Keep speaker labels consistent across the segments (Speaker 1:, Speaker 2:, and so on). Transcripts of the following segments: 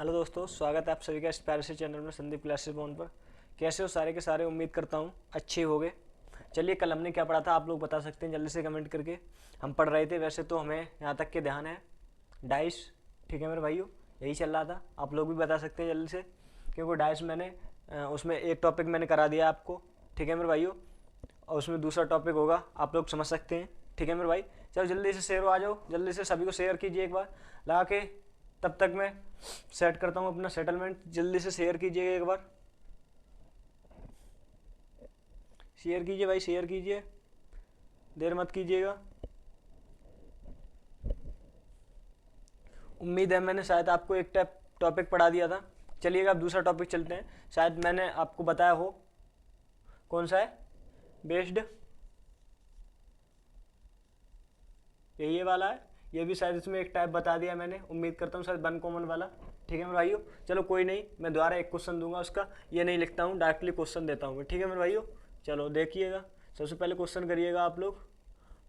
Speaker 1: Hello दोस्तों, स्वागत है आप सभी का इस प्यारे से चैनल में संदीप क्लासेस वन पर। कैसे हो सारे के सारे? उम्मीद करता हूँ अच्छे हो गए। चलिए, कल हमने क्या पढ़ा था आप लोग बता सकते हैं जल्दी से कमेंट करके। हम पढ़ रहे थे, वैसे तो हमें यहाँ तक के ध्यान है डाइस, ठीक है मेरे भाइयों, यही चल रहा था। आप लोग भी बता सकते हैं जल्दी से, क्योंकि डाइस मैंने उसमें एक टॉपिक मैंने करा दिया आपको, ठीक है मेरे भाइयों, और उसमें दूसरा टॉपिक होगा, आप लोग समझ सकते हैं, ठीक है मेरे भाई। चलो जल्दी से शेयर हो, आ जाओ जल्दी से, सभी को शेयर कीजिए एक बार लगा के। तब तक मैं सेट करता हूँ अपना सेटलमेंट। जल्दी से शेयर कीजिएगा एक बार, शेयर कीजिए भाई, शेयर कीजिए, देर मत कीजिएगा। उम्मीद है मैंने शायद आपको एक टॉपिक पढ़ा दिया था। चलिएगा अब दूसरा टॉपिक चलते हैं। शायद मैंने आपको बताया हो, कौन सा है? बेस्ड, यही वाला है। ये भी शायद इसमें एक टाइप बता दिया मैंने, उम्मीद करता हूँ शायद वन कॉमन वाला, ठीक है मेरे भाइयों। चलो कोई नहीं, मैं दोबारा एक क्वेश्चन दूंगा उसका, ये नहीं लिखता हूँ, डायरेक्टली क्वेश्चन देता हूँ, ठीक है मेरे भाइयों। चलो देखिएगा, सबसे पहले क्वेश्चन करिएगा, आप लोग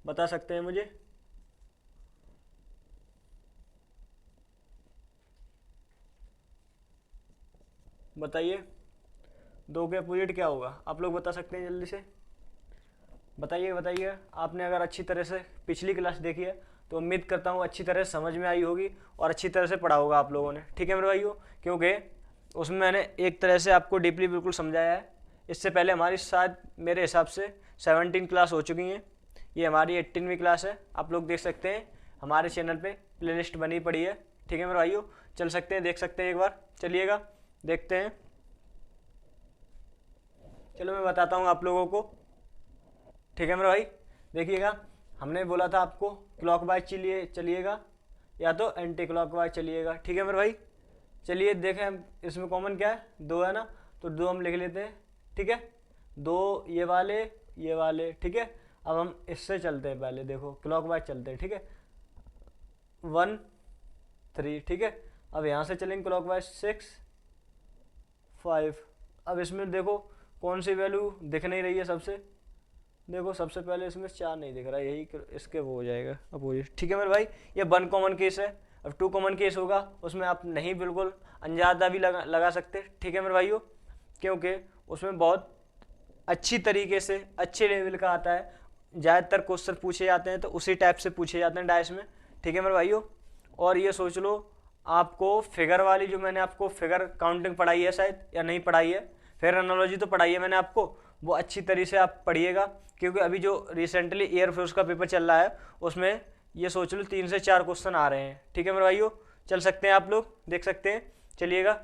Speaker 1: बता सकते हैं मुझे। बताइए, दो के अपोजिट क्या होगा? आप लोग बता सकते हैं जल्दी से, बताइए बताइए। आपने अगर अच्छी तरह से पिछली क्लास देखी है तो उम्मीद करता हूँ अच्छी तरह से समझ में आई होगी और अच्छी तरह से पढ़ा होगा आप लोगों ने, ठीक है मेरे भाइयों। क्योंकि उसमें मैंने एक तरह से आपको डीपली बिल्कुल समझाया है। इससे पहले हमारी शायद मेरे हिसाब से 17 क्लास हो चुकी हैं, ये हमारी 18वीं क्लास है। आप लोग देख सकते हैं हमारे चैनल पे प्लेलिस्ट बनी पड़ी है, ठीक है मेरे भाइयों। चल सकते हैं, देख सकते हैं एक बार, चलिएगा देखते हैं। चलो मैं बताता हूँ आप लोगों को, ठीक है मेरे भाई। देखिएगा, हमने बोला था आपको क्लॉकवाइज चलिएगा या तो एंटी क्लॉकवाइज चलिएगा, ठीक है मेरे भाई। चलिए देखें, इसमें कॉमन क्या है? दो है ना, तो दो हम लिख लेते हैं, ठीक है। दो ये वाले, ठीक है। अब हम इससे चलते हैं, पहले देखो क्लॉकवाइज चलते हैं, ठीक है। 1 3, ठीक है। अब यहाँ से चलेंगे क्लॉकवाइज 6 5। अब इसमें देखो कौन सी वैल्यू दिख नहीं रही है सबसे, देखो सबसे पहले इसमें 4 नहीं दिख रहा है, यही इसके वो हो जाएगा अपोजिट, ठीक है मेरे भाई। ये 1 कॉमन केस है। अब 2 कॉमन केस होगा, उसमें आप नहीं बिल्कुल अंदाजा भी लगा सकते, ठीक है मेरे भाइयों, क्योंकि उसमें बहुत अच्छी तरीके से अच्छे लेवल का आता है। ज़्यादातर क्वेश्चन पूछे जाते हैं तो उसी टाइप से पूछे जाते हैं डाइस में, ठीक है मेरे भाइयों। और ये सोच लो, आपको फिगर वाली जो मैंने आपको फिगर काउंटिंग पढ़ाई है शायद, या नहीं पढ़ाई है, फिर एनालॉजी तो पढ़ाई है मैंने आपको, वो अच्छी तरीके से आप पढ़िएगा। क्योंकि अभी जो रिसेंटली एयरफोर्स का पेपर चल रहा है उसमें ये सोच लो 3 से 4 क्वेश्चन आ रहे हैं, ठीक है मेरे भाइयों। चल सकते हैं, आप लोग देख सकते हैं, चलिएगा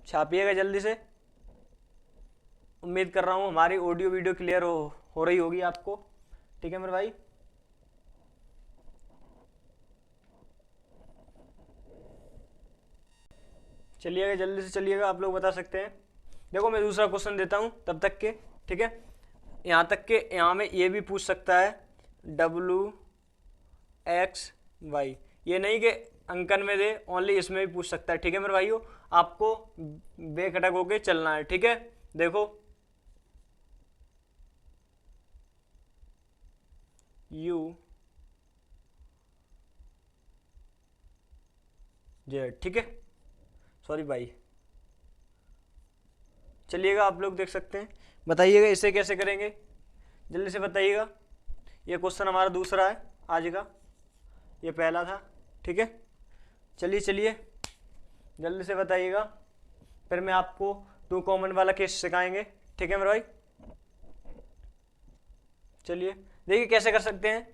Speaker 1: छापिएगा जल्दी से। उम्मीद कर रहा हूँ हमारी ऑडियो वीडियो क्लियर हो रही होगी आपको, ठीक है मेरे भाई। चलिएगा जल्दी से चलिएगा, आप लोग बता सकते हैं। देखो मैं दूसरा क्वेश्चन देता हूँ तब तक के, ठीक है। यहाँ तक के, यहाँ में ये भी पूछ सकता है WX ये नहीं कि अंकन में दे, ओनली इसमें भी पूछ सकता है, ठीक है मेरे भाइयों। आपको बेखटक होके चलना है, ठीक है। देखो U Z, ठीक है, सॉरी भाई। चलिएगा आप लोग देख सकते हैं, बताइएगा इसे कैसे करेंगे, जल्दी से बताइएगा। ये क्वेश्चन हमारा दूसरा है आज का, ये पहला था, ठीक है। चलिए चलिए जल्दी से बताइएगा, फिर मैं आपको 2 कॉमन वाला केस सिखाएंगे, ठीक है मेरे भाई। चलिए देखिए कैसे कर सकते हैं।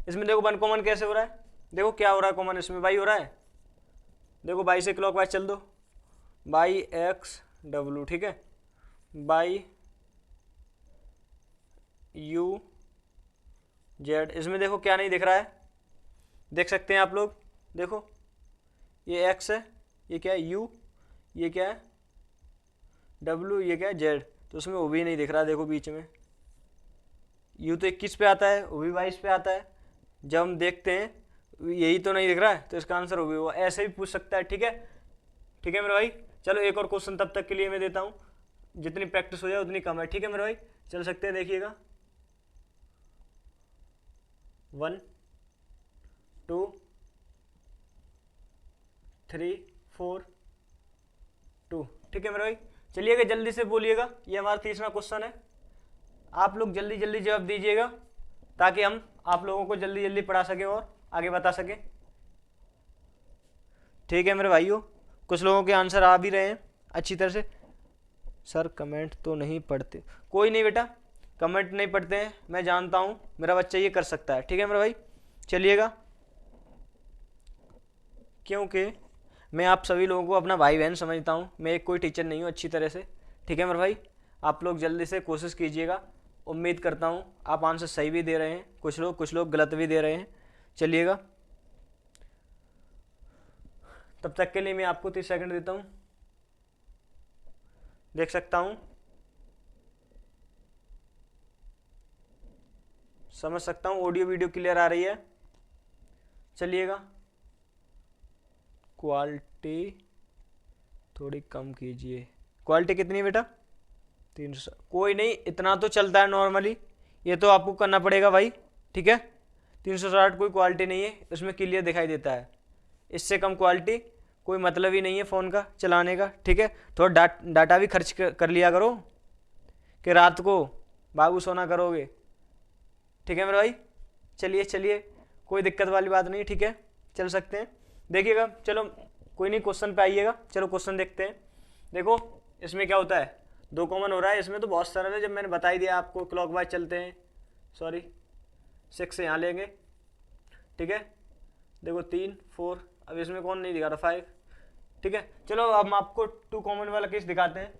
Speaker 1: इसमें देखो 1 कॉमन कैसे हो रहा है, देखो क्या हो रहा है कॉमन इसमें, बाई हो रहा है। देखो बाई से क्लॉकवाइज चल दो, बाई XW, ठीक है, बाई UZ। इसमें देखो क्या नहीं दिख रहा है, देख सकते हैं आप लोग, देखो ये X है, ये क्या है U, ये क्या है W, ये क्या है Z। तो उसमें वो भी नहीं दिख रहा है, देखो बीच में U तो 21 पे आता है, वो भी 22 पे आता है। जब हम देखते हैं यही तो नहीं दिख रहा है, तो इसका आंसर वो भी हुआ। ऐसे भी पूछ सकता है, ठीक है, ठीक है मेरे भाई। चलो एक और क्वेश्चन तब तक के लिए मैं देता हूँ, जितनी प्रैक्टिस हो जाए उतनी कम है, ठीक है मेरे भाई। चल सकते हैं, देखिएगा 1 2 3 4 2। ठीक है मेरे भाई, चलिएगा जल्दी से बोलिएगा, ये हमारा तीसरा क्वेश्चन है। आप लोग जल्दी जल्दी जवाब दीजिएगा ताकि हम आप लोगों को जल्दी जल्दी पढ़ा सके और आगे बता सके। ठीक है मेरे भाइयों, कुछ लोगों के आंसर आ भी रहे हैं अच्छी तरह से। सर कमेंट तो नहीं पढ़ते, कोई नहीं बेटा, कमेंट नहीं पढ़ते हैं, मैं जानता हूँ मेरा बच्चा ये कर सकता है। ठीक है मेरे भाई, चलिएगा, क्योंकि मैं आप सभी लोगों को अपना भाई बहन समझता हूँ, मैं एक कोई टीचर नहीं हूँ अच्छी तरह से। ठीक है मेरे भाई, आप लोग जल्दी से कोशिश कीजिएगा, उम्मीद करता हूँ आप आंसर सही भी दे रहे हैं, कुछ लोग गलत भी दे रहे हैं। चलिएगा, तब तक के लिए मैं आपको 30 सेकंड देता हूँ, देख सकता हूँ, समझ सकता हूँ, ऑडियो वीडियो क्लियर आ रही है। चलिएगा, क्वालिटी थोड़ी कम कीजिए। क्वालिटी कितनी है बेटा? 300। कोई नहीं, इतना तो चलता है नॉर्मली, ये तो आपको करना पड़ेगा भाई। ठीक है, 360 कोई क्वालिटी नहीं है, इसमें क्लियर दिखाई देता है, इससे कम क्वालिटी कोई मतलब ही नहीं है फ़ोन का चलाने का। ठीक है, थोड़ा डाटा भी खर्च कर लिया करो कि रात को बाबू सोना करोगे। ठीक है मेरे भाई, चलिए चलिए, कोई दिक्कत वाली बात नहीं। ठीक है, चल सकते हैं, देखिएगा। चलो कोई नहीं, क्वेश्चन पे आइएगा। चलो क्वेश्चन देखते हैं। देखो इसमें क्या होता है, 2 कॉमन हो रहा है, इसमें तो बहुत सरल है, जब मैंने बता ही दिया आपको। क्लॉकवाइज चलते हैं, सॉरी 6 से यहाँ लेंगे। ठीक है, देखो 3 4, अब इसमें कौन नहीं दिखा रहा, 5। ठीक है, चलो अब हम आपको 2 कॉमन वाला केस दिखाते हैं।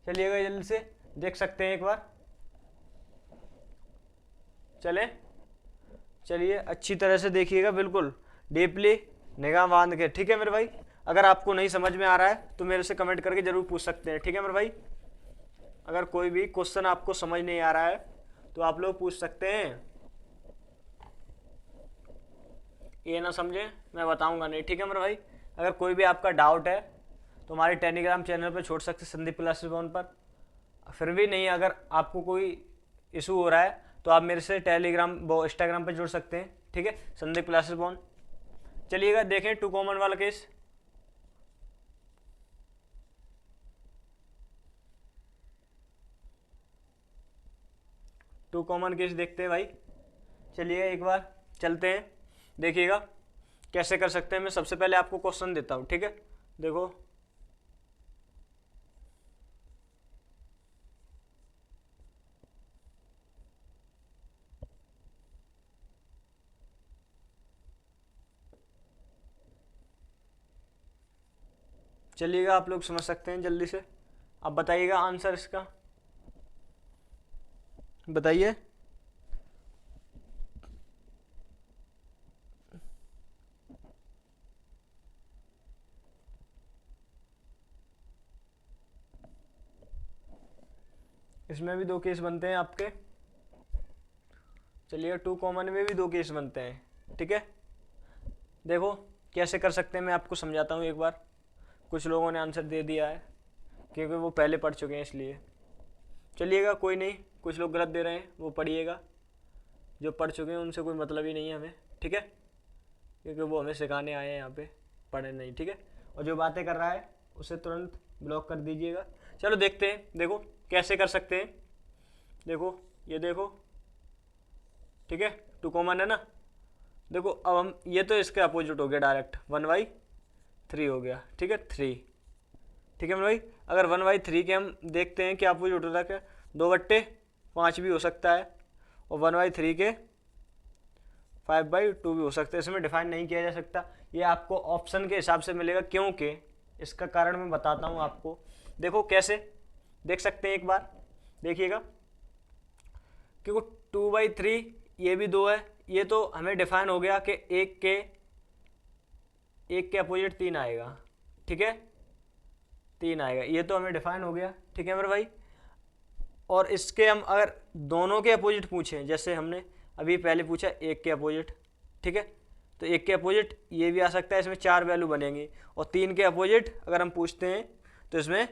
Speaker 1: चलिएगा जल्दी से, देख सकते हैं एक बार, चले चलिए अच्छी तरह से देखिएगा, बिल्कुल डीपली निगाह बांध के। ठीक है मेरे भाई, अगर आपको नहीं समझ में आ रहा है तो मेरे से कमेंट करके जरूर पूछ सकते हैं। ठीक है मेरे भाई, अगर कोई भी क्वेश्चन आपको समझ नहीं आ रहा है तो आप लोग पूछ सकते हैं, ये ना समझे मैं बताऊंगा नहीं। ठीक है मेरे भाई, अगर कोई भी आपका डाउट है तो हमारे टेलीग्राम चैनल पर छोड़ सकते, संदीप क्लासेस वन पर। फिर भी नहीं, अगर आपको कोई इशू हो रहा है तो आप मेरे से टेलीग्राम इंस्टाग्राम पर जुड़ सकते हैं। ठीक है, संदीप क्लासेस वन। चलिएगा देखें 2 कॉमन वाला केस। टू कॉमन केस देखते हैं भाई, चलिए एक बार चलते हैं, देखिएगा कैसे कर सकते हैं। मैं सबसे पहले आपको क्वेश्चन देता हूँ। ठीक है, देखो चलिएगा, आप लोग समझ सकते हैं, जल्दी से आप बताइएगा आंसर इसका, बताइए। इसमें भी 2 केस बनते हैं आपके। चलिए 2 कॉमन में भी 2 केस बनते हैं। ठीक है, देखो कैसे कर सकते हैं, मैं आपको समझाता हूँ एक बार। कुछ लोगों ने आंसर दे दिया है क्योंकि वो पहले पढ़ चुके हैं इसलिए। चलिएगा कोई नहीं, कुछ लोग गलत दे रहे हैं, वो पढ़िएगा। जो पढ़ चुके हैं उनसे कोई मतलब ही नहीं है हमें। ठीक है, क्योंकि वो हमें सिखाने आए हैं यहाँ पे, पढ़े नहीं। ठीक है, और जो बातें कर रहा है उसे तुरंत ब्लॉक कर दीजिएगा। चलो देखते हैं, देखो कैसे कर सकते हैं। देखो ये देखो, ठीक है 2 कॉमन है ना। देखो अब हम, ये तो इसके अपोजिट हो गया डायरेक्ट, 1/3 हो गया। ठीक है 3। ठीक है मेरे भाई, अगर 1/3 के हम देखते हैं क्या अपोजिट होता है, क्या 2/5 भी हो सकता है, और 1/3 के 5/2 भी हो सकता है। इसमें डिफाइन नहीं किया जा सकता, ये आपको ऑप्शन के हिसाब से मिलेगा, क्योंकि इसका कारण मैं बताता हूँ आपको। देखो कैसे देख सकते हैं, एक बार देखिएगा, क्योंकि 2/3 ये भी 2 है, ये तो हमें डिफाइन हो गया कि एक के अपोजिट 3 आएगा। ठीक है 3 आएगा, ये तो हमें डिफाइन हो गया। ठीक है मेरे भाई, और इसके हम अगर दोनों के अपोजिट पूछें, जैसे हमने अभी पहले पूछा 1 के अपोजिट, ठीक है, तो 1 के अपोजिट ये भी आ सकता है, इसमें 4 वैल्यू बनेंगी। और 3 के अपोजिट अगर हम पूछते हैं तो इसमें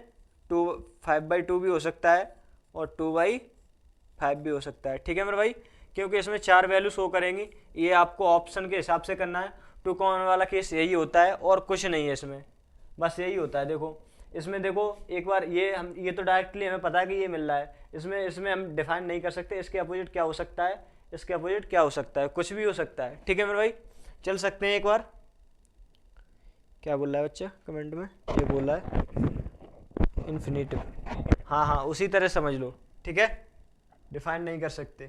Speaker 1: 5/2 भी हो सकता है और 2/5 भी हो सकता है। ठीक है मेरे भाई, क्योंकि इसमें 4 वैल्यू शो करेंगी, ये आपको ऑप्शन के हिसाब से करना है। 2 कॉमन वाला केस यही होता है और कुछ नहीं है इसमें। बस यही होता है। देखो इसमें देखो एक बार ये तो डायरेक्टली हमें पता है कि ये मिल रहा है, इसमें इसमें हम डिफाइन नहीं कर सकते इसके अपोजिट क्या हो सकता है, इसके अपोजिट क्या हो सकता है, कुछ भी हो सकता है। ठीक है मेरे भाई, चल सकते हैं एक बार। क्या बोल रहा है बच्चा कमेंट में, ये बोल रहा है इन्फिनिटिव, हाँ हाँ उसी तरह समझ लो। ठीक है, डिफाइन नहीं कर सकते।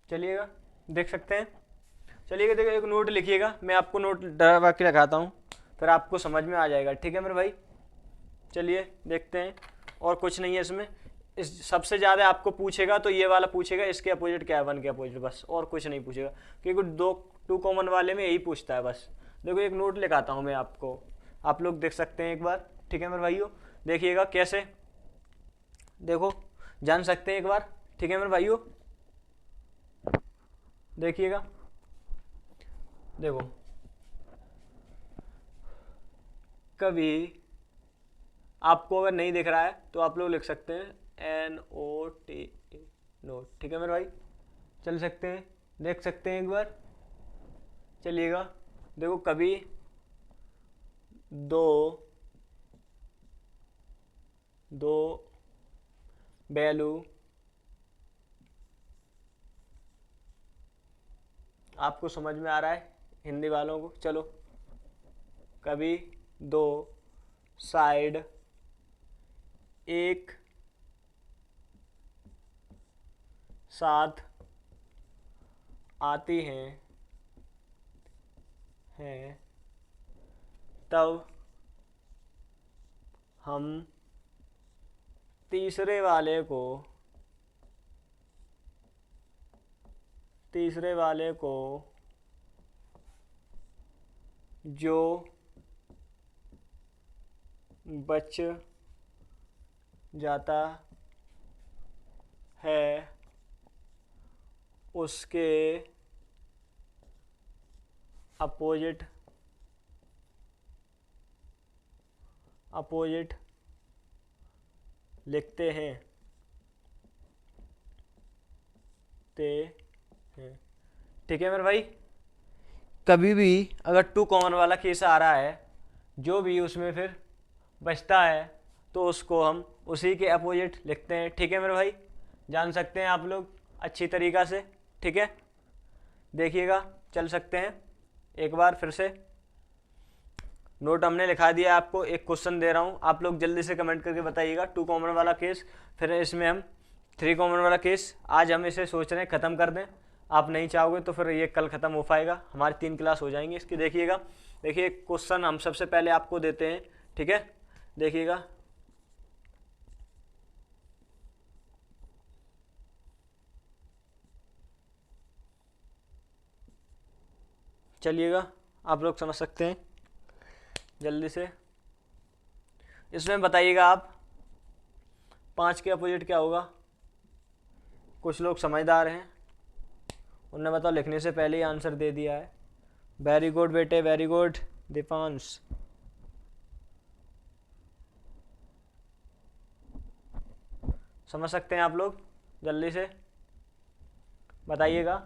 Speaker 1: चलिएगा देख सकते हैं। चलिएगा देखो एक नोट लिखिएगा, मैं आपको नोट डरा के लगाता हूँ, फिर आपको समझ में आ जाएगा। ठीक है मेरे भाई, चलिए देखते हैं। और कुछ नहीं है इसमें, इस सबसे ज़्यादा आपको पूछेगा तो ये वाला पूछेगा, इसके अपोजिट क्या है, 1 के अपोजिट, बस और कुछ नहीं पूछेगा, क्योंकि टू कॉमन वाले में यही पूछता है बस। देखो एक नोट लिखाता हूँ मैं आपको, आप लोग देख सकते हैं एक बार। ठीक है मेरे भाइयों, देखिएगा कैसे, देखो जान सकते हैं एक बार। ठीक है मेरे भाइयों, देखिएगा, देखो कभी आपको अगर नहीं दिख रहा है तो आप लोग लिख सकते हैं NOT नोट। ठीक है मेरे भाई, चल सकते हैं, देख सकते हैं एक बार। चलिएगा देखो कभी दो वैल्यू आपको समझ में आ रहा है हिंदी वालों को, चलो कभी दो साइड एक साथ आती हैं तब हम तीसरे वाले को जो बच जाता है उसके अपोजिट लिखते हैं ठीक है मेरे भाई। कभी भी अगर टू कॉमन वाला केस आ रहा है, जो भी उसमें फिर बचता है तो उसको हम उसी के अपोजिट लिखते हैं। ठीक है मेरे भाई, जान सकते हैं आप लोग अच्छी तरीक़ा से। ठीक है, देखिएगा, चल सकते हैं एक बार फिर से। नोट हमने लिखा दिया, आपको एक क्वेश्चन दे रहा हूँ, आप लोग जल्दी से कमेंट करके बताइएगा। टू कॉमन वाला केस, फिर इसमें हम 3 कॉमन वाला केस, आज हम इसे सोच रहे हैं ख़त्म कर दें। आप नहीं चाहोगे तो फिर ये कल ख़त्म हो पाएगा, हमारी 3 क्लास हो जाएंगी इसकी। देखिएगा, देखिए क्वेश्चन हम सबसे पहले आपको देते हैं। ठीक है, देखिएगा, चलिएगा आप लोग समझ सकते हैं जल्दी से। इसमें बताइएगा आप 5 के अपोजिट क्या होगा। कुछ लोग समझदार हैं, उन्होंने बताओ लिखने से पहले ही आंसर दे दिया है। वेरी गुड बेटे, वेरी गुड दीपांश। समझ सकते हैं आप लोग, जल्दी से बताइएगा।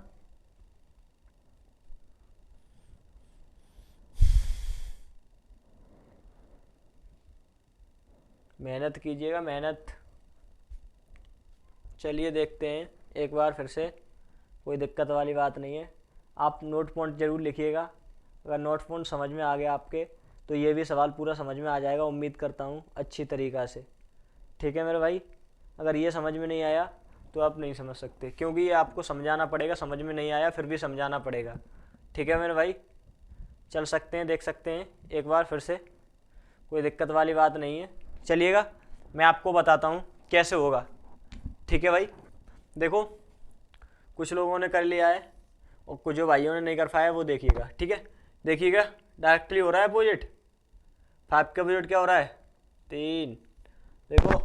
Speaker 1: मेहनत कीजिएगा, मेहनत। चलिए देखते हैं एक बार फिर से, कोई दिक्कत वाली बात नहीं है। आप नोट पॉइंट ज़रूर लिखिएगा, अगर नोट पॉइंट समझ में आ गया आपके तो ये भी सवाल पूरा समझ में आ जाएगा, उम्मीद करता हूँ अच्छी तरीक़ा से। ठीक है मेरे भाई, अगर ये समझ में नहीं आया तो आप नहीं समझ सकते, क्योंकि ये आपको समझाना पड़ेगा, समझ में नहीं आया फिर भी समझाना पड़ेगा। ठीक है मेरे भाई, चल सकते हैं, देख सकते हैं एक बार फिर से, कोई दिक्कत वाली बात नहीं है। चलिएगा मैं आपको बताता हूँ कैसे होगा। ठीक है भाई, देखो कुछ लोगों ने कर लिया है और कुछ जो भाइयों ने नहीं कर पाया वो देखिएगा। ठीक है, देखिएगा डायरेक्टली हो रहा है अपोजिट। 5 का अपोजिट क्या हो रहा है, 3। देखो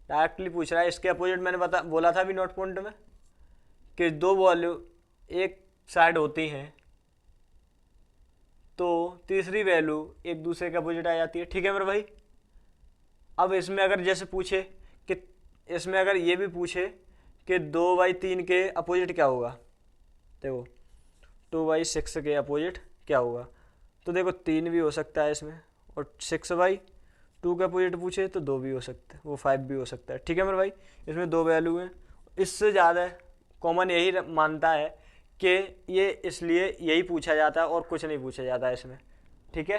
Speaker 1: डायरेक्टली पूछ रहा है, इसके अपोजिट मैंने बोला था अभी नोट पॉइंट में कि दो वैल्यू एक साइड होती हैं तो तीसरी वैल्यू एक दूसरे के अपोजिट आ जाती है। ठीक है मेरे भाई। अब इसमें अगर जैसे पूछे कि इसमें अगर ये भी पूछे कि 2/3 के अपोजिट क्या होगा, देखो 2/6 के अपोजिट क्या होगा, तो देखो 3 भी हो सकता है इसमें, और 6/2 के अपोजिट पूछे तो 2 भी हो सकता है, वो 5 भी हो सकता है। ठीक है मेरे भाई, इसमें 2 वैल्यू हैं। इससे ज़्यादा कॉमन यही मानता है कि ये इसलिए यही पूछा जाता है और कुछ नहीं पूछा जाता है इसमें। ठीक है,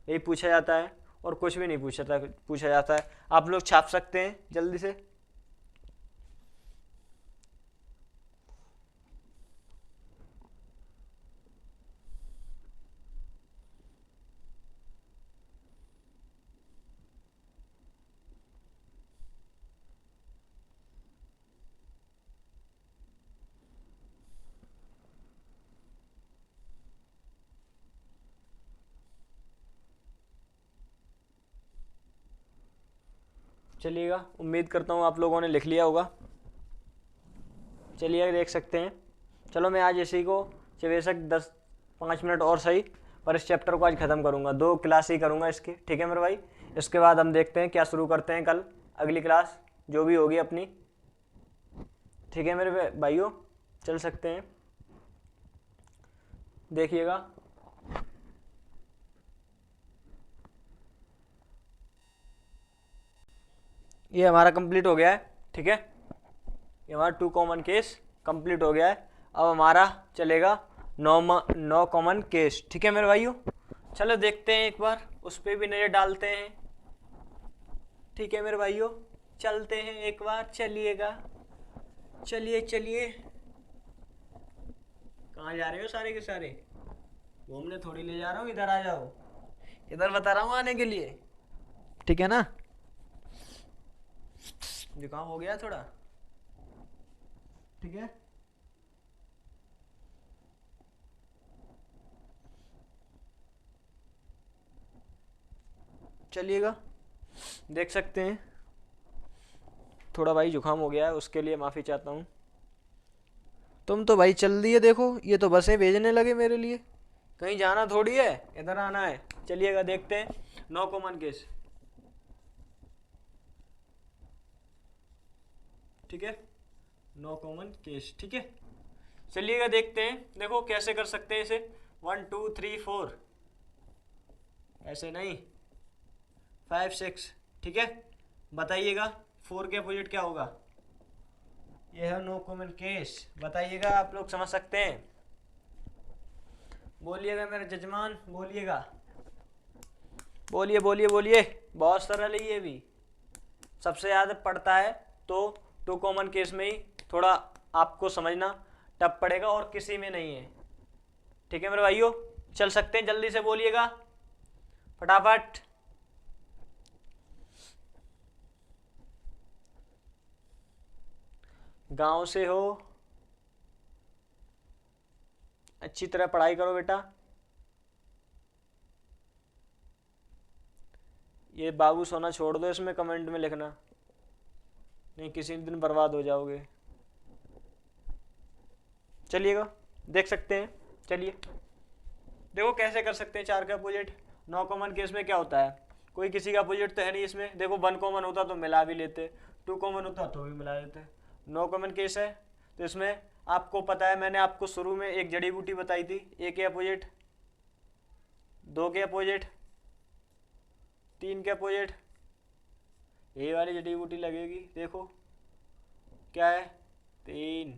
Speaker 1: यही पूछा जाता है और कुछ भी नहीं पूछा जाता है। आप लोग छाप सकते हैं जल्दी से। चलिएगा, उम्मीद करता हूँ आप लोगों ने लिख लिया होगा। चलिए देख सकते हैं। चलो मैं आज इसी को बेशक 5 मिनट और सही, पर इस चैप्टर को आज ख़त्म करूँगा। 2 क्लास ही करूँगा इसकी। ठीक है मेरे भाई, इसके बाद हम देखते हैं क्या शुरू करते हैं कल, अगली क्लास जो भी होगी अपनी। ठीक है मेरे भाइयों, चल सकते हैं। देखिएगा, ये हमारा कंप्लीट हो गया है। ठीक है, ये हमारा 2 कॉमन केस कंप्लीट हो गया है। अब हमारा चलेगा 9 कॉमन केस। ठीक है मेरे भाइयों, चलो देखते हैं एक बार, उस पर भी नज़र डालते हैं। ठीक है मेरे भाइयों, चलते हैं एक बार। चलिएगा, चलिए चलिए। कहाँ जा रहे हो सारे के सारे? घूमने थोड़ी ले जा रहा हूँ, इधर आ जाओ, इधर बता रहा हूँ आने के लिए। ठीक है ना, जुकाम हो गया थोड़ा। ठीक है, चलिएगा देख सकते हैं। थोड़ा भाई जुकाम हो गया है, उसके लिए माफ़ी चाहता हूँ। तुम तो भाई चल दिए, देखो ये तो बसें भेजने लगे मेरे लिए। कहीं जाना थोड़ी है, इधर आना है। चलिएगा देखते हैं 9 कॉमन केस। ठीक है, 9 कॉमन केस। ठीक है, चलिएगा देखते हैं। देखो कैसे कर सकते हैं इसे, 1 2 3 4, ऐसे नहीं, 5 6। ठीक है, बताइएगा 4 के अपोजिट क्या होगा। यह है 9 कॉमन केस। बताइएगा, आप लोग समझ सकते हैं? बोलिएगा मेरे जजमान, बोलिएगा, बोलिए बोलिए बोलिए। बहुत सरल है ये भी, सबसे ज़्यादा पड़ता है तो 2 कॉमन केस में ही थोड़ा आपको समझना टफ पड़ेगा और किसी में नहीं है। ठीक है मेरे भाइयों, चल सकते हैं, जल्दी से बोलिएगा फटाफट। गांव से हो, अच्छी तरह पढ़ाई करो बेटा। ये बाबू सोना छोड़ दो, इसमें कमेंट में लिखना, नहीं किसी दिन बर्बाद हो जाओगे। चलिएगा देख सकते हैं। चलिए देखो कैसे कर सकते हैं 4 का अपोजिट। 9 कॉमन केस में क्या होता है, कोई किसी का अपोजिट तो है नहीं इसमें। देखो 1 कॉमन होता तो मिला भी लेते, 2 कॉमन होता तो भी मिला लेते। 9 कॉमन केस है तो इसमें आपको पता है, मैंने आपको शुरू में एक जड़ी बूटी बताई थी, ए के अपोजिट, 2 के अपोजिट, 3 के अपोजिट, ये वाली जड़ी बूटी लगेगी। देखो क्या है, 3।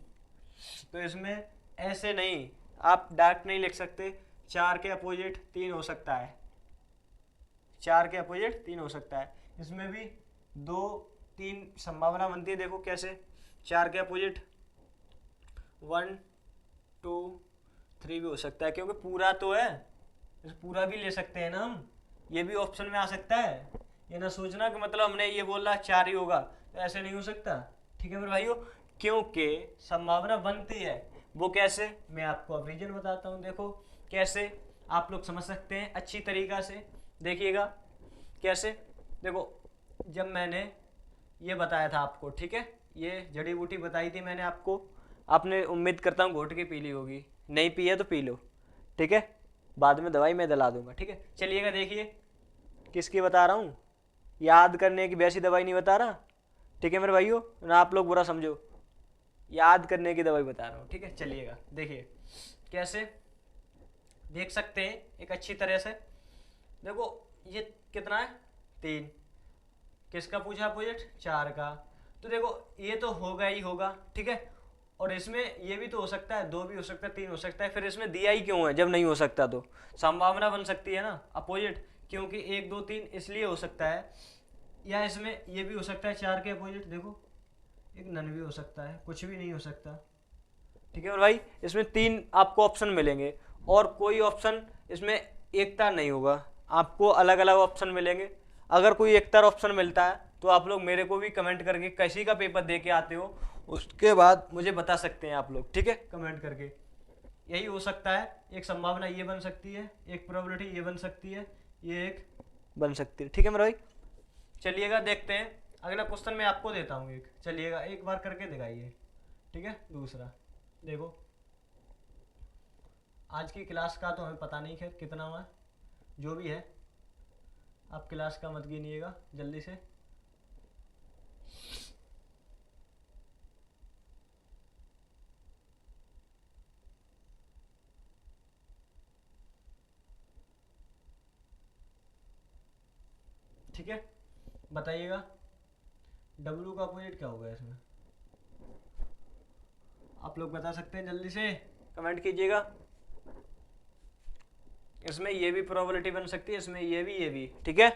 Speaker 1: तो इसमें ऐसे नहीं, आप डायरेक्ट नहीं लिख सकते, 4 के अपोजिट 3 हो सकता है, 4 के अपोजिट 3 हो सकता है। इसमें भी 2 3 संभावना बनती है। देखो कैसे, 4 के अपोजिट 1 2 3 भी हो सकता है, क्योंकि पूरा तो है, पूरा भी ले सकते हैं ना हम, ये भी ऑप्शन में आ सकता है। ये ना सोचना कि मतलब हमने ये बोला 4 ही होगा, तो ऐसे नहीं हो सकता। ठीक है मेरे भाइयों, क्योंकि संभावना बनती है। वो कैसे, मैं आपको अब रीजन बताता हूँ। देखो कैसे आप लोग समझ सकते हैं अच्छी तरीक़ा से, देखिएगा कैसे। देखो जब मैंने ये बताया था आपको, ठीक है, ये जड़ी बूटी बताई थी मैंने आपको, आपने उम्मीद करता हूँ घोट के पी ली होगी, नहीं पी है तो पी लो, ठीक है, बाद में दवाई मैं दिला दूंगा, ठीक है। चलिएगा देखिए किसकी बता रहा हूँ, याद करने की वैसी दवाई नहीं बता रहा, ठीक है मेरे भाइयों, ना आप लोग बुरा समझो, याद करने की दवाई बता रहा हूँ, ठीक है। चलिएगा देखिए कैसे देख सकते हैं एक अच्छी तरह से, देखो ये कितना है 3, किसका पूछा अपोजिट 4 का, तो देखो ये तो होगा ही होगा, ठीक है, और इसमें ये भी तो हो सकता है, 2 भी हो सकता है, 3 हो सकता है, फिर इसमें दिया ही क्यों है जब नहीं हो सकता, तो संभावना बन सकती है ना अपोजिट, क्योंकि 1 2 3 इसलिए हो सकता है, या इसमें ये भी हो सकता है 4 के अपोजिट, देखो एक नन भी हो सकता है, कुछ भी नहीं हो सकता, ठीक है। और भाई इसमें 3 आपको ऑप्शन मिलेंगे और कोई ऑप्शन इसमें एकता नहीं होगा, आपको अलग अलग ऑप्शन मिलेंगे। अगर कोई एकता ऑप्शन मिलता है तो आप लोग मेरे को भी कमेंट करके कैसी का पेपर दे के आते हो उसके बाद मुझे बता सकते हैं आप लोग, ठीक है, कमेंट करके। यही हो सकता है, एक संभावना ये बन सकती है, एक प्रोबेबिलिटी ये बन सकती है, ये एक बन सकती है, ठीक है मेरे भाई। चलिएगा देखते हैं अगला क्वेश्चन मैं आपको देता हूँ एक, चलिएगा एक बार करके दिखाइए, ठीक है। दूसरा देखो, आज की क्लास का तो हमें पता नहीं खैर कितना हुआ, जो भी है आप क्लास का मत गिनिएगा जल्दी से। ठीक है, बताइएगा W का अपोजिट क्या होगा इसमें, आप लोग बता सकते हैं जल्दी से कमेंट कीजिएगा। इसमें ये भी प्रोबेबिलिटी बन सकती है, इसमें ये भी, ठीक है,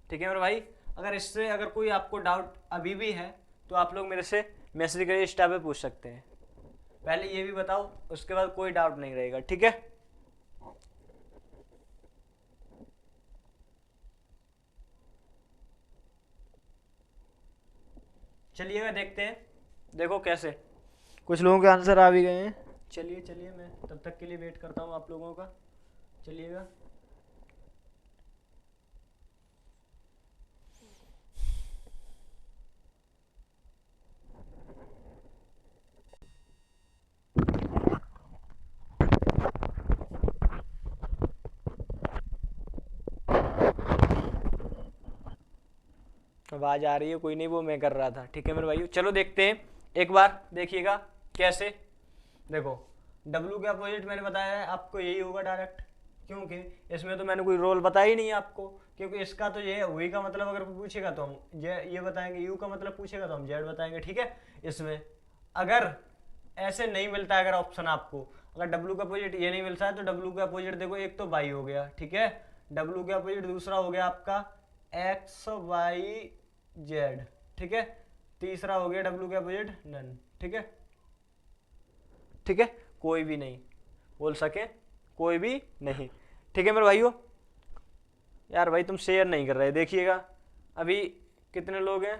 Speaker 1: ठीक है मेरे भाई। अगर इससे अगर कोई आपको डाउट अभी भी है तो आप लोग मेरे से मैसेज करिए, इंस्टा पे पूछ सकते हैं, पहले ये भी बताओ उसके बाद कोई डाउट नहीं रहेगा, ठीक है। चलिएगा देखते हैं, देखो कैसे कुछ लोगों के आंसर आ भी गए हैं। चलिए चलिए मैं तब तक के लिए वेट करता हूँ आप लोगों का, चलिएगा। आवाज आ रही है, कोई नहीं, वो मैं कर रहा था, ठीक है मेरे भाइयों। चलो देखते हैं एक बार, देखिएगा कैसे, देखो W के अपोजिट मैंने बताया है आपको यही होगा डायरेक्ट, क्योंकि इसमें तो मैंने कोई रोल बताया ही नहीं आपको, क्योंकि इसका तो ये है, वही का मतलब अगर पूछेगा तो हम ये बताएंगे, U का मतलब पूछेगा तो हम Z बताएंगे, ठीक है। इसमें अगर ऐसे नहीं मिलता है, अगर ऑप्शन आपको अगर W का अपोजिट ये नहीं मिलता है तो W का अपोजिट देखो, एक तो Y हो गया, ठीक है, W का अपोजिट दूसरा हो गया आपका XYZ, ठीक है, तीसरा हो गया W के अपोजिट नन, ठीक है, ठीक है, कोई भी नहीं बोल सके, कोई भी नहीं, ठीक है मेरे भाइयों। यार भाई तुम शेयर नहीं कर रहे, देखिएगा अभी कितने लोग हैं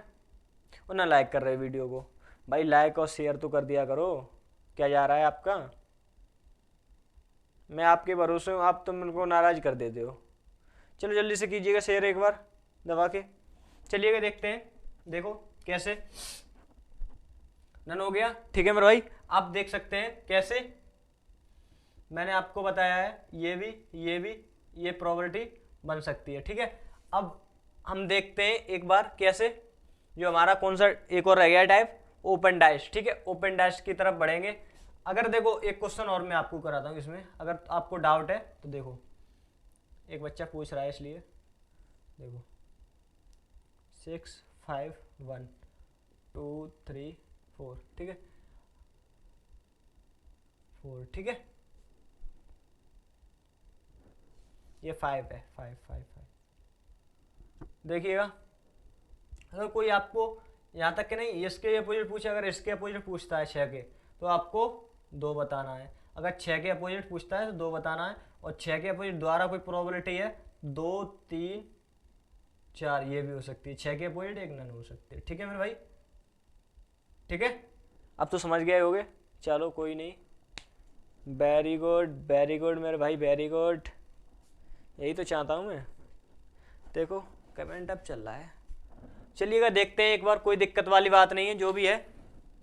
Speaker 1: और ना लाइक कर रहे वीडियो को, भाई लाइक और शेयर तो कर दिया करो, क्या जा रहा है आपका, मैं आपके भरोसे हूँ, आप तो मेरे को नाराज कर देते हो। चलो जल्दी से कीजिएगा शेयर एक बार दबा के, चलिएगा देखते हैं, देखो कैसे नन हो गया, ठीक है मेरे भाई। आप देख सकते हैं कैसे मैंने आपको बताया है, ये प्रोबेबिलिटी बन सकती है, ठीक है। अब हम देखते हैं एक बार कैसे, जो हमारा कौन सा एक और रह गया टाइप, ओपन डैश, ठीक है, ओपन डैश की तरफ बढ़ेंगे। अगर देखो एक क्वेश्चन और मैं आपको कराता हूँ इसमें, अगर आपको डाउट है तो देखो, एक बच्चा पूछ रहा है इसलिए देखो, 6 5 1 2 3 4, ठीक है, 4, ठीक है, ये 5 है, 5 5 5, देखिएगा अगर कोई आपको यहाँ तक के नहीं इसके अपोजिट पूछे, अगर इसके अपोजिट पूछता है 6 के तो आपको 2 बताना है, अगर 6 के अपोजिट पूछता है तो 2 बताना है, और 6 के अपोजिट द्वारा कोई प्रोबेबिलिटी है 2 3 4, ये भी हो सकती है, 6 के अपोजिट एक नन हो सकती है, ठीक है मेरे भाई, ठीक है। अब तो समझ गए होगे, चलो कोई नहीं, वेरी गुड मेरे भाई, वेरी गुड, यही तो चाहता हूँ मैं, देखो कमेंट अब चल रहा है। चलिएगा देखते हैं एक बार, कोई दिक्कत वाली बात नहीं है, जो भी है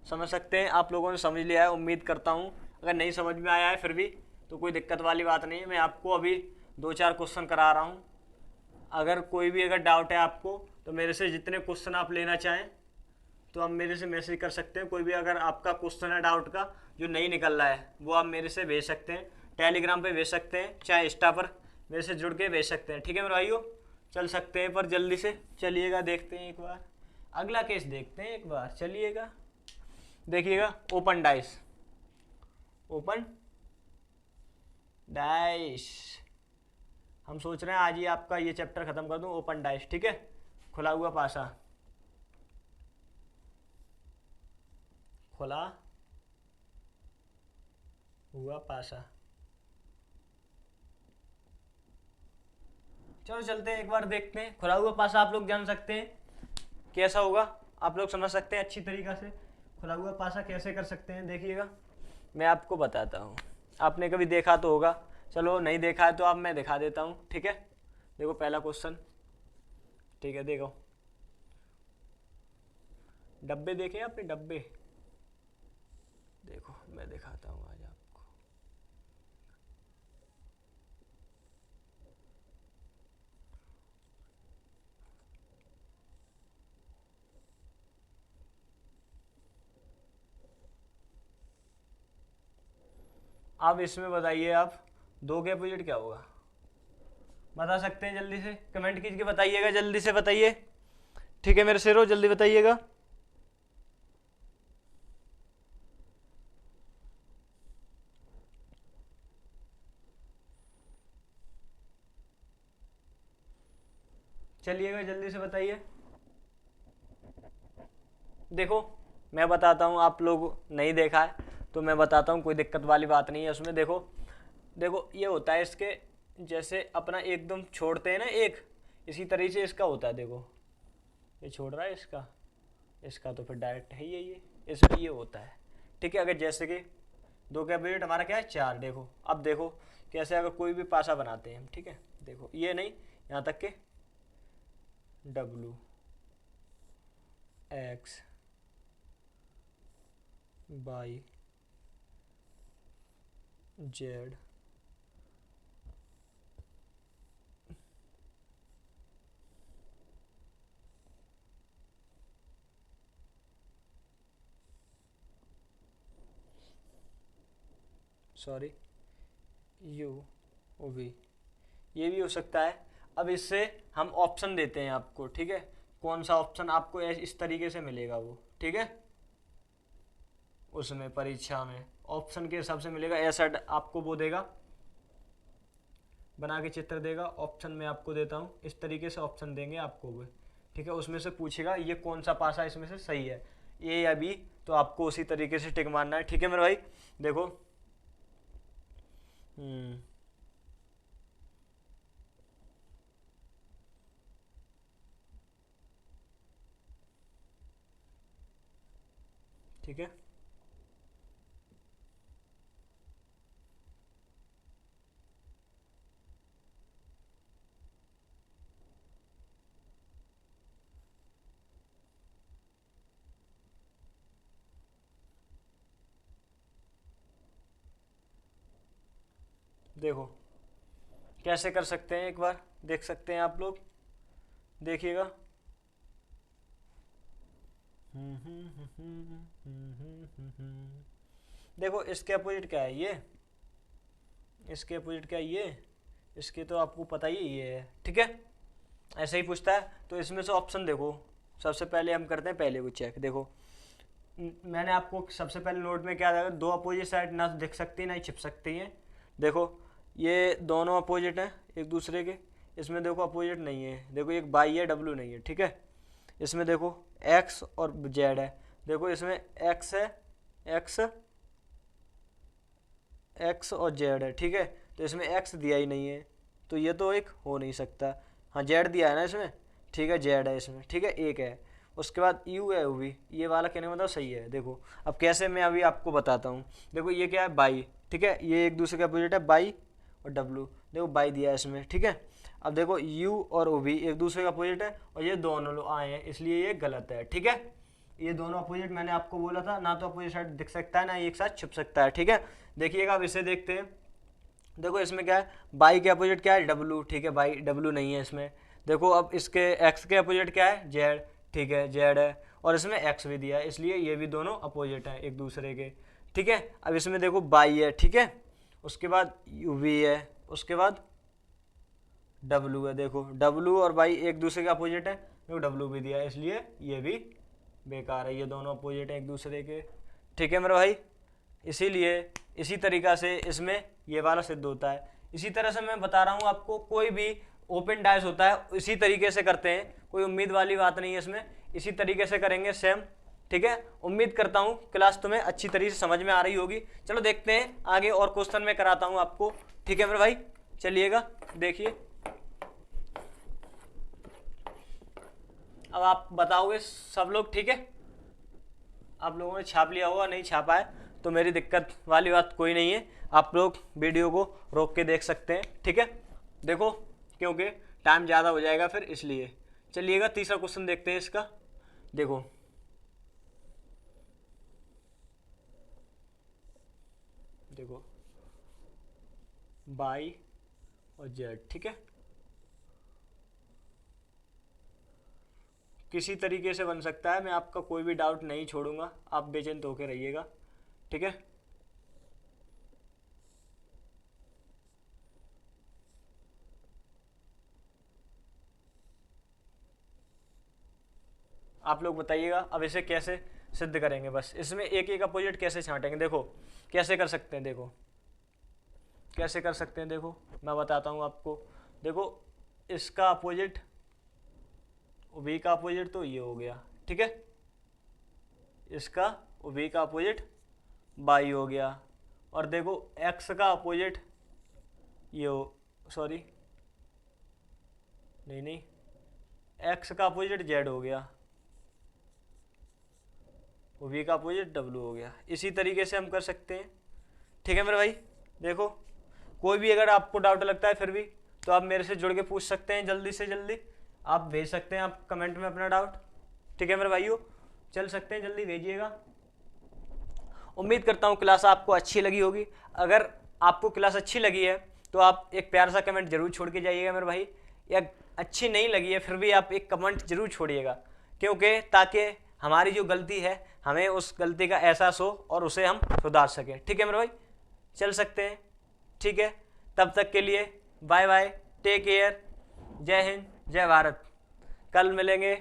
Speaker 1: समझ सकते हैं, आप लोगों ने समझ लिया है उम्मीद करता हूँ। अगर नहीं समझ में आया है फिर भी तो कोई दिक्कत वाली बात नहीं है, मैं आपको अभी 2-4 क्वेश्चन करा रहा हूँ। अगर कोई भी अगर डाउट है आपको तो मेरे से जितने क्वेश्चन आप लेना चाहें तो आप मेरे से मैसेज कर सकते हैं। कोई भी अगर आपका क्वेश्चन है डाउट का जो नहीं निकल रहा है वो आप मेरे से भेज सकते हैं, टेलीग्राम पे भेज सकते हैं, चाहे इंस्टा पर मेरे से जुड़ के भेज सकते हैं। ठीक है मेरे भाइयों, चल सकते हैं पर जल्दी से चलिएगा। देखते हैं एक बार अगला केस, देखते हैं एक बार, चलिएगा देखिएगा। ओपन डाइस, ओपन डाइस, हम सोच रहे हैं आज ही आपका ये चैप्टर खत्म कर दूं। ओपन डाइस, ठीक है, खुला हुआ पासा, खुला हुआ पासा। चलो चलते हैं एक बार, देखते हैं। खुला हुआ पासा आप लोग जान सकते हैं कैसा होगा, आप लोग समझ सकते हैं अच्छी तरीक़ा से खुला हुआ पासा कैसे कर सकते हैं। देखिएगा मैं आपको बताता हूँ, आपने कभी देखा तो होगा, चलो नहीं देखा है तो अब मैं दिखा देता हूँ। ठीक है, देखो पहला क्वेश्चन, ठीक है, देखो डब्बे देखे आपने, डब्बे देखो मैं दिखाता हूँ आज आपको। अब इसमें बताइए आप दो के अपोजिट क्या होगा, बता सकते हैं? जल्दी से कमेंट कीजिए, बताइएगा, जल्दी से बताइए। ठीक है मेरे शेरों, जल्दी बताइएगा। चलिएगा जल्दी से बताइए। देखो मैं बताता हूँ, आप लोग नहीं देखा है तो मैं बताता हूँ, कोई दिक्कत वाली बात नहीं है उसमें। देखो देखो ये होता है इसके, जैसे अपना एकदम छोड़ते हैं ना एक, इसी तरीके से इसका होता है। देखो ये छोड़ रहा है इसका, इसका तो फिर डायरेक्ट है ये इसमें ये होता है। ठीक है, अगर जैसे कि दो का अपोजिट हमारा क्या है, 4। देखो अब देखो कैसे अगर कोई भी पासा बनाते हैं हम। ठीक है, देखो ये नहीं, यहाँ तक के W X Y Z sorry U V, ये भी हो सकता है। अब इससे हम ऑप्शन देते हैं आपको। ठीक है, कौन सा ऑप्शन आपको इस तरीके से मिलेगा वो, ठीक है, उसमें परीक्षा में ऑप्शन के हिसाब से मिलेगा। ऐसा आपको वो देगा, बना के चित्र देगा, ऑप्शन में आपको देता हूँ, इस तरीके से ऑप्शन देंगे आपको वो। ठीक है, उसमें से पूछेगा ये कौन सा पासा इसमें से सही है, ए या बी, तो आपको उसी तरीके से टिक मारना है। ठीक है मेरे भाई, देखो ठीक है, देखो कैसे कर सकते हैं, एक बार देख सकते हैं आप लोग, देखिएगा। देखो इसके अपोजिट क्या है, ये इसके अपोजिट क्या है, ये इसके तो आपको पता ही ये है। ठीक है, ऐसे ही पूछता है तो इसमें से ऑप्शन देखो। सबसे पहले हम करते हैं पहले को चेक। देखो मैंने आपको सबसे पहले नोट में क्या था, दो अपोजिट साइड ना दिख सकती ना ही छिप सकती हैं। देखो ये दोनों अपोजिट हैं एक दूसरे के, इसमें देखो अपोजिट नहीं है। देखो एक बाई है, डब्लू नहीं है। ठीक है, इसमें देखो एक्स और जेड है। देखो इसमें एक्स है, एक्स एक्स और जेड है। ठीक है, तो इसमें एक्स दिया ही नहीं है तो ये तो एक हो नहीं सकता। हाँ जेड दिया है ना इसमें, ठीक है, जेड है इसमें। ठीक है, एक है। उसके बाद यू है, वो भी ये वाला कहने का मतलब सही है। देखो अब कैसे मैं अभी आपको बताता हूँ। देखो ये क्या है, बाई। ठीक है, ये एक दूसरे के अपोजिट है, बाई और डब्लू। देखो बाई दिया है इसमें। ठीक है, अब देखो यू और ओ भी एक दूसरे का अपोजिट है और ये दोनों लोग आए हैं, इसलिए ये गलत है। ठीक है, ये दोनों अपोजिट मैंने आपको बोला था, ना तो अपोजिट साइड दिख सकता है ना एक साथ छुप सकता है। ठीक है, देखिएगा अब इसे देखते हैं। देखो इसमें क्या है, बाई के अपोजिट क्या है, डब्लू। ठीक है, बाई डब्लू नहीं है इसमें। देखो अब इसके एक्स के अपोजिट क्या है, जेड। ठीक है, जेड है, और इसमें एक्स भी दिया है, इसलिए ये भी दोनों अपोजिट हैं एक दूसरे के। ठीक है, अब इसमें देखो बाई है। ठीक है, उसके बाद यू वी है, उसके बाद डब्लू है। देखो डब्लू और बाई एक दूसरे के अपोजिट है, देखो डब्लू भी दिया है, इसलिए ये भी बेकार है, ये दोनों अपोजिट हैं एक दूसरे के। ठीक है मेरे भाई, इसीलिए इसी तरीक़ा से इसमें ये वाला सिद्ध होता है। इसी तरह से मैं बता रहा हूँ आपको, कोई भी ओपन डाइस होता है इसी तरीके से करते हैं, कोई उम्मीद वाली बात नहीं है इसमें, इसी तरीके से करेंगे सेम। ठीक है, उम्मीद करता हूँ क्लास तुम्हें अच्छी तरीके से समझ में आ रही होगी। चलो देखते हैं आगे और क्वेश्चन में कराता हूँ आपको। ठीक है मेरे भाई, चलिएगा देखिए। अब आप बताओगे सब लोग, ठीक है, आप लोगों ने छाप लिया होगा, नहीं छापा है तो मेरी दिक्कत वाली बात कोई नहीं है, आप लोग वीडियो को रोक के देख सकते हैं। ठीक है, देखो क्योंकि टाइम ज़्यादा हो जाएगा फिर, इसलिए। चलिएगा तीसरा क्वेश्चन देखते हैं इसका। देखो देखो बाई और जेड। ठीक है, किसी तरीके से बन सकता है, मैं आपका कोई भी डाउट नहीं छोड़ूंगा, आप बेचैन होके रहिएगा। ठीक है, आप लोग बताइएगा अब इसे कैसे सिद्ध करेंगे। बस इसमें एक एक अपोजिट कैसे छांटेंगे, देखो कैसे कर सकते हैं। देखो कैसे कर सकते हैं, देखो मैं बताता हूँ आपको। देखो इसका अपोजिट, वी का अपोजिट तो ये हो गया। ठीक है, इसका वी का अपोजिट बाई हो गया, और देखो एक्स का अपोजिट ये हो, सॉरी नहीं, एक्स का अपोजिट जेड हो गया, वी का अपोजिट डब्लू हो गया। इसी तरीके से हम कर सकते हैं। ठीक है मेरे भाई, देखो कोई भी अगर आपको डाउट लगता है फिर भी, तो आप मेरे से जुड़ के पूछ सकते हैं, जल्दी से जल्दी आप भेज सकते हैं आप कमेंट में अपना डाउट। ठीक है मेरे भाइयों, चल सकते हैं, जल्दी भेजिएगा। उम्मीद करता हूँ क्लास आपको अच्छी लगी होगी। अगर आपको क्लास अच्छी लगी है तो आप एक प्यारा सा कमेंट जरूर छोड़ के जाइएगा मेरे भाई, या अच्छी नहीं लगी है फिर भी आप एक कमेंट जरूर छोड़िएगा, क्योंकि ताकि हमारी जो गलती है हमें उस गलती का एहसास हो और उसे हम सुधार सकें। ठीक है मेरे भाई, चल सकते हैं। ठीक है, तब तक के लिए बाय बाय, टेक केयर, जय हिंद जय भारत। कल मिलेंगे